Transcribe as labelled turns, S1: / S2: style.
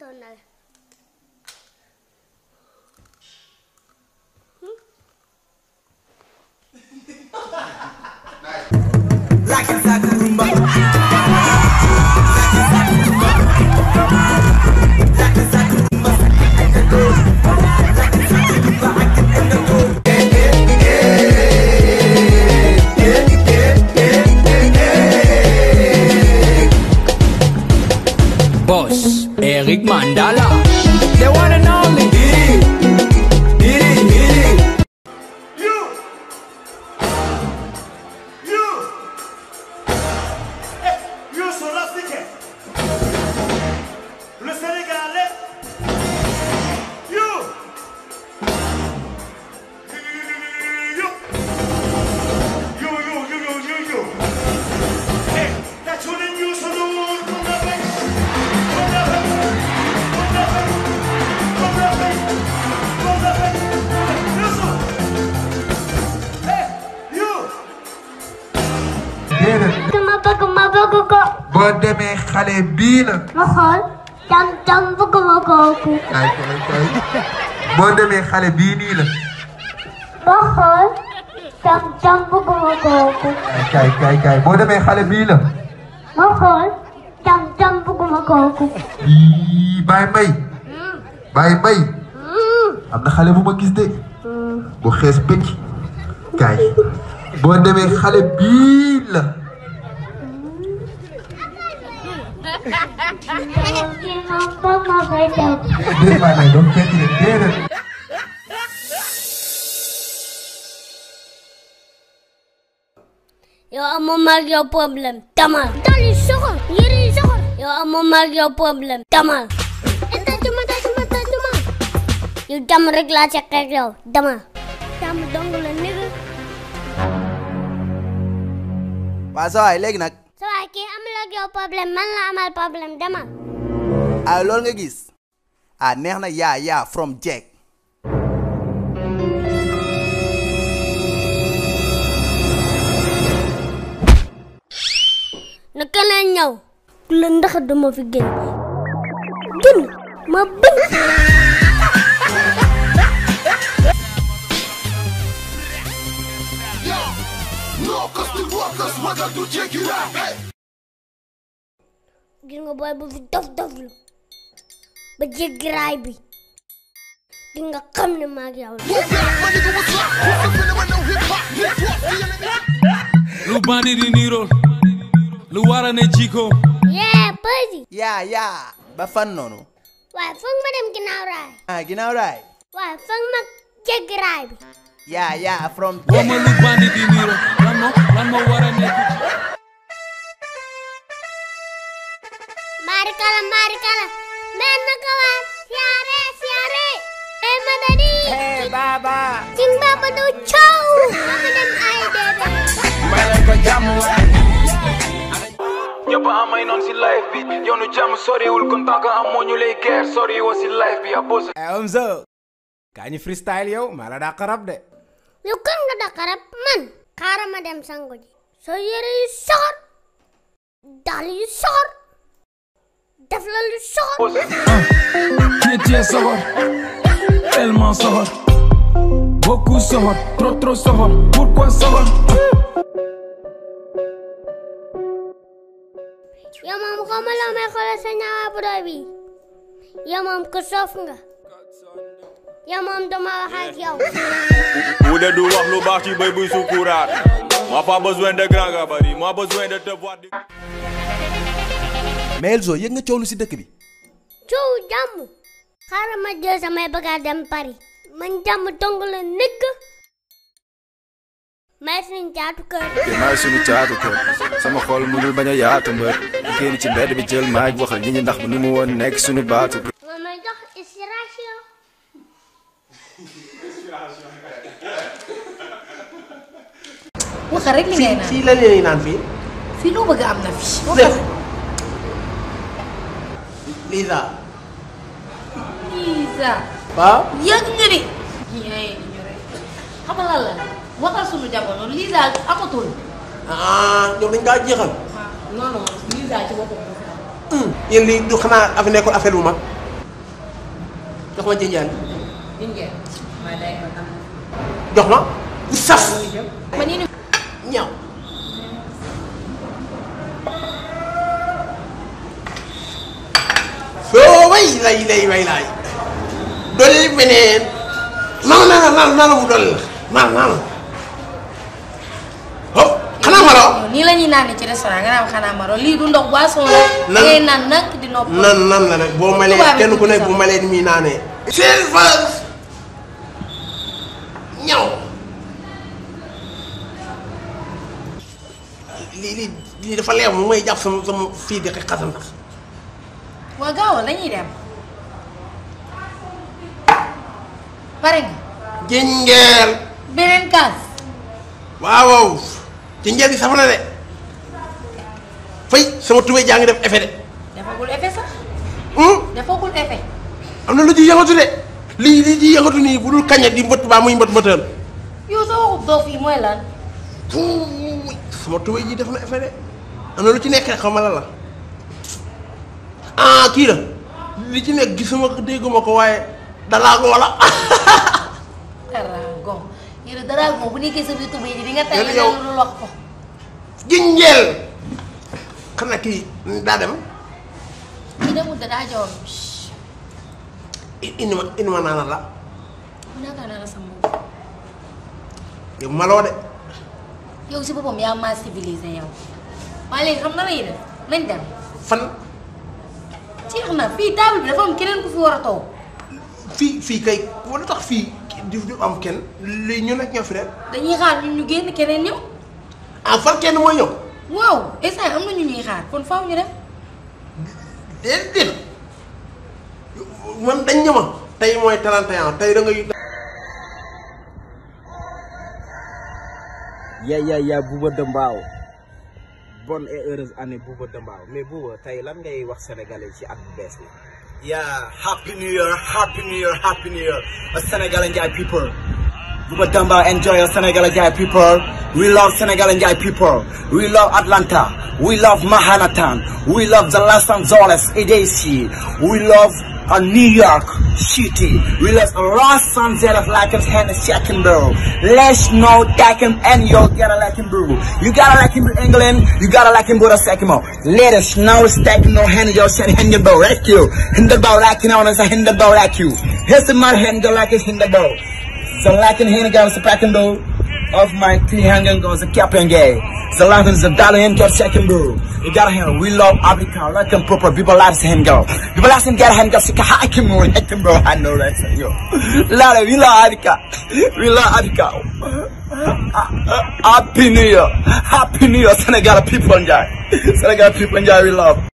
S1: sonal.
S2: Boss, Eric Mandala, the one and only.
S3: You solastique. Le Sénégalais. You. Hey, that's what they use for the world.
S1: ma bëgg ko.
S4: boo demee xale bii la.
S1: ma xool. tam bëgg ma kooku.
S4: kay. boo demee xale bii nii la.
S1: ma xool. tam bëgg ma kooku.
S4: kay. boo demee xale bii la.
S1: ma xool. tam bëgg ma kooku.
S4: Baye Mbaye. Baye Mbaye. am na xale bu ma gis de. bu xees bëcc. kay. boo demee xale bii la.
S1: Yow amoo mag yow problème tamal. dal yi soxor yére yi soxor. yow amoo mag yow problème tamal. tàccuma. yow jàmm rek laa seq ak yow tamal. jàmm dong la nigga.
S5: waa sa waay léegi nag.
S1: sa waay kii amul ak yow problème man la amal problème tamal.
S5: ah loolu nga gis. ah neex na yaa from Jack.
S1: naka la ñëw. ku la ndax dama fi génn. génn ma bañ. gis nga booy bu fi dof-doflu ba jéggi raay bi di nga xam ne maa ngi yow la.
S2: Lu bandi di nirool lu wara ne jiko.
S1: yee pësi.
S5: yaa ba fan noonu.
S1: waaye foog ma dem ginnaaw raay.
S5: ah ginnaaw raay.
S1: waaye foog ma jéggi raay bi.
S5: yaa from
S2: Woo ma lu bandi di nirool lan moo wara ne
S1: Mari kala men naka waa siyaare hey madani
S5: hey baba
S1: sing baba do chow mama dem ay bébé
S5: may ko jàmm
S6: ñëpp amay noon si life bi yoonu jàmm soriwul kon tant que amoo ñu lay guerre sori woo si life bi abose
S5: Omzo kaa ñu freestyle yow maa la daa xarab de
S1: yow kan nga da xarab man xaaral ma dem sango ji so yére yu soxor dal yu soxor def la lu soxor
S2: Tiens soxor tellement soxor beaucoup soxor trop soxor pourquoi soxor
S1: yow moom xawma la may xoolal sa ñaawa bu doy bi yow moom ko soof nga yow moom dama wax ak yow
S7: Oude du wax lu baax ci béy buy sukuraat moi pas besoin de grand gabarit moi besoin de te voir
S5: mais Elzo yëg nga coow lu si dëkk bi
S1: coow jàmm xaaral ma jël samay bagaas dem Paris man jàmm dong la nekk may suñu caatu kër
S8: maay suñu caatu kër sama xol mënul bañ a yaatu mbër génn ci mbedd bi jël maay waxal ñi ndax bu nu mu woon nekk suñu baatu
S1: nga may jox inspiration
S9: waxa rek li ngay naan
S10: fii la leen naan fii.
S9: fii loo bëgg am na fi.
S10: Lisa.
S9: Lisa.
S10: waaw.
S9: yëg nga ni. ñii ñu rek xam nga lan la waxal sunu jamono Lisa amatul.
S10: ñoom dañ kaa jeexal.
S9: non Lisa ci boppam.
S10: yéen lii du xanaa nekkul affaire bu mag. jox ma jinjaan.
S9: jinjaan waaye day ko tam.
S10: jox ma bu saf.
S9: ma nii nii.
S10: ñaaw. soo way lay. dolli beneen. naan mu dolli la naan. hop xanaa maro.
S9: nii la ñuy naan ci restaurant nga naan xanaa maro lii du ndox boisson la. ngay naan nag di nopp.
S10: nan la rek boo malee kenn ku nekk bu malee ni muy naanee. service ñaw. lii dafa leew mu may jàpp sama fii di xasan.
S9: waa gaawal dañuy dem. pare nga.
S10: jinjeel.
S9: beneen kaas.
S10: waaw. jinjeel gi saf na de. fay sama tubéy jaa ngi def effet de.
S9: defagul effet sax. defagul effet.
S10: am na lu ci yëngatu de. lii ci yëngatu nii bu dul kaña di mbët baa muy mbët mbëtër.
S9: yow sa waxub doof yi mooy lan.
S10: sama tubéy ji def na effet de. am na lu ci nekk rek xaw ma la. ah kii la. li ci nekk gisuma ko dégguma ko waaye dalaago wala.
S9: daraago yow daraago bu nekkee sa biir tubéy ji di nga tey leneen lu dul wax ko.
S10: jinjeel. xanaa kii daa dem.
S9: kii demul da daa joom.
S10: indi ma naana la.
S9: naka naa la sa mbubb.
S10: yow maloo de.
S9: yow si boppam yaa ma civilisé yow. waaye léegi xam na lay def nañ dem.
S10: fan.
S9: jeex na fii table bi dafa am keneen ku fi war a toog.
S10: fii kay wala tax fii di am kenn lii ñu nekk ñoo fi rek.
S9: dañuy xaar ñu génn keneen ñëw.
S10: ah fan kenn mooy ñëw.
S9: waaw instant am na ñu ñuy xaar kon faaw ñu dem.
S10: déedéet man dañ ñëma tey mooy 31 tey da ngay.
S11: yaa Bouba Deumbow bonne et heureuse année Bouba Deumbow mais Bouba tey lan ngay wax sénégalais ci at bu bees bi.
S12: Happy New Year, Senegal Njai people. Bouba Deumbow, enjoy your Senegal Njai people. We love Senegal Njai people. We love Atlanta. We love Manhattan. We love the Los Angeles, EDC. We love New York City. We love Los Angeles like it's hand second bro. Let's know that and you gotta like him bro. You gotta like him England. You gotta like him the second mo. Let us know stack no hand your send hand bro like you. Hinder bow like you know as a hinder bow like you. Here's the man hand go like his hinder bow. So like in hand goes the packing bro of my three hand goes the captain gay. The life is the dollar and get second bro. You gotta handle. We love Africa. Like them proper people like him go. People like him get him go. Sick I can move it bro. I know that yo. Lala, we love Africa. We love Africa. Happy New Year. Senegal people enjoy. We love.